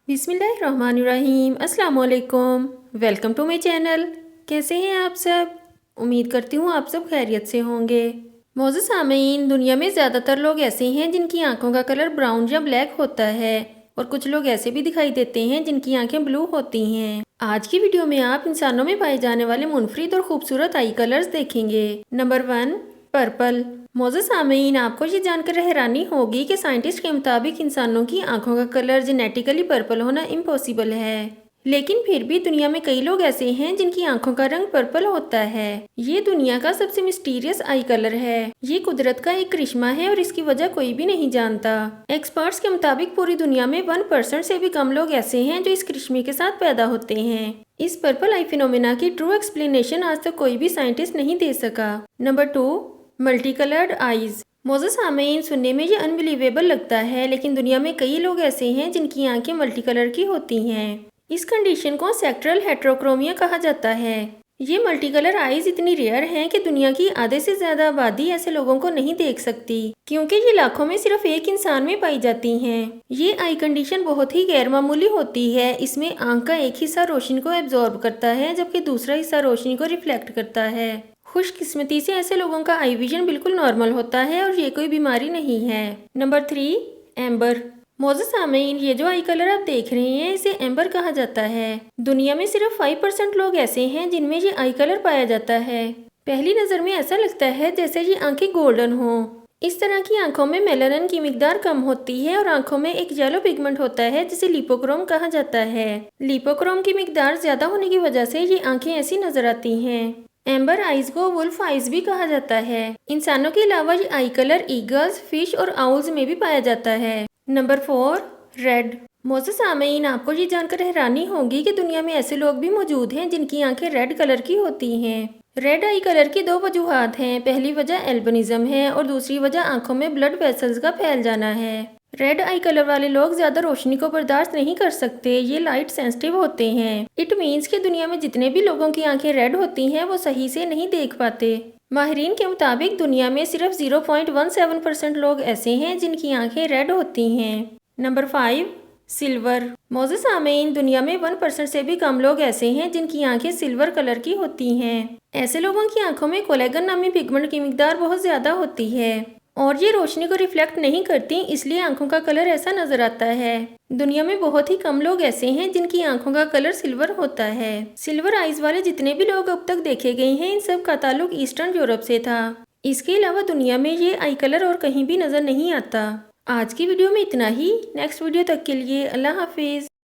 बिस्मिल्लाहिर्रहमानिर्रहीम। अस्सलाम वालेकुम। Welcome to my channel. कैसे हैं आप सब? उम्मीद करती हूँ आप सब खैरियत से होंगे। मौजूद सामीन, दुनिया में ज़्यादातर लोग ऐसे हैं जिनकी आंखों का कलर ब्राउन या ब्लैक होता है और कुछ लोग ऐसे भी दिखाई देते हैं जिनकी आंखें ब्लू होती हैं। आज की वीडियो में आप इंसानों में पाए जाने वाले मुनफरिद और खूबसूरत आई कलर्स देखेंगे। Number 1, purple. मौजूद सामीन, आपको ये जानकर हैरानी होगी कि साइंटिस्ट के मुताबिक इंसानों की आंखों का कलर जेनेटिकली पर्पल होना इम्पॉसिबल है, लेकिन फिर भी दुनिया में कई लोग ऐसे हैं जिनकी आंखों का रंग पर्पल होता है। ये दुनिया का सबसे मिस्टीरियस आई कलर है। ये कुदरत का एक करिश्मा है और इसकी वजह कोई भी नहीं जानता। एक्सपर्ट्स के मुताबिक पूरी दुनिया में 1% से भी कम लोग ऐसे हैं जो इस करिश्मे के साथ पैदा होते हैं। इस पर्पल आई फिनोमेना की ट्रू एक्सप्लेनेशन आज तक कोई भी साइंटिस्ट नहीं दे सका। Number 2, multi coloured eyes. मौजूद सामीन, सुनने में ये अनबिलीवेबल लगता है, लेकिन दुनिया में कई लोग ऐसे हैं जिनकी आंखें मल्टी कलर की होती हैं। इस कंडीशन को सेक्टरल हेट्रोक्रोमिया कहा जाता है। ये मल्टी कलर आईज इतनी रेयर हैं कि दुनिया की आधे से ज्यादा आबादी ऐसे लोगों को नहीं देख सकती, क्योंकि ये लाखों में सिर्फ एक इंसान में पाई जाती हैं। ये आई कंडीशन बहुत ही गैर मामूली होती है। इसमें आंख का एक हिस्सा रोशनी को एब्जॉर्ब करता है जबकि दूसरा हिस्सा रोशनी को रिफ्लेक्ट करता है। खुशकिस्मती से ऐसे लोगों का आई विजन बिल्कुल नॉर्मल होता है और ये कोई बीमारी नहीं है। Number 3, amber. मौजूद सामीन, ये जो आई कलर आप देख रहे हैं इसे एम्बर कहा जाता है। दुनिया में सिर्फ 5% लोग ऐसे हैं जिनमें ये आई कलर पाया जाता है। पहली नज़र में ऐसा लगता है जैसे ये आंखें गोल्डन हो। इस तरह की आंखों में मेलानिन की मिकदार कम होती है और आंखों में एक येलो पिगमेंट होता है जिसे लिपोक्रोम कहा जाता है। लिपोक्रोम की मिकदार ज्यादा होने की वजह से ये आंखें ऐसी नजर आती हैं। एम्बर आइज को वुल्फ आइज भी कहा जाता है। इंसानों के अलावा ये आई कलर ईगल्स, फिश और आउल्स में भी पाया जाता है। Number 4, red. मौजूद सामीन, आपको ये जानकर हैरानी होगी कि दुनिया में ऐसे लोग भी मौजूद हैं जिनकी आंखें रेड कलर की होती हैं। रेड आई कलर की दो वजूहात हैं। पहली वजह एल्बिनिज्म है और दूसरी वजह आंखों में ब्लड वेसल्स का फैल जाना है। रेड आई कलर वाले लोग ज्यादा रोशनी को बर्दाश्त नहीं कर सकते। ये लाइट सेंसिटिव होते हैं। इट मीन्स कि दुनिया में जितने भी लोगों की आंखें रेड होती हैं वो सही से नहीं देख पाते। माहिरीन के मुताबिक दुनिया में सिर्फ 0.17% लोग ऐसे हैं जिनकी आंखें रेड होती हैं। Number 5, silver. मौजूद सामीन, दुनिया में 1% से भी कम लोग ऐसे हैं जिनकी आंखें सिल्वर कलर की होती हैं। ऐसे लोगों की आंखों में कोलेजन नामी पिगमेंट की मिकदार बहुत ज्यादा होती है और ये रोशनी को रिफ्लेक्ट नहीं करती, इसलिए आंखों का कलर ऐसा नजर आता है। दुनिया में बहुत ही कम लोग ऐसे हैं जिनकी आंखों का कलर सिल्वर होता है। सिल्वर आइज वाले जितने भी लोग अब तक देखे गए हैं इन सब का ताल्लुक ईस्टर्न यूरोप से था। इसके अलावा दुनिया में ये आई कलर और कहीं भी नजर नहीं आता। आज की वीडियो में इतना ही। नेक्स्ट वीडियो तक के लिए अल्लाह हाफिज।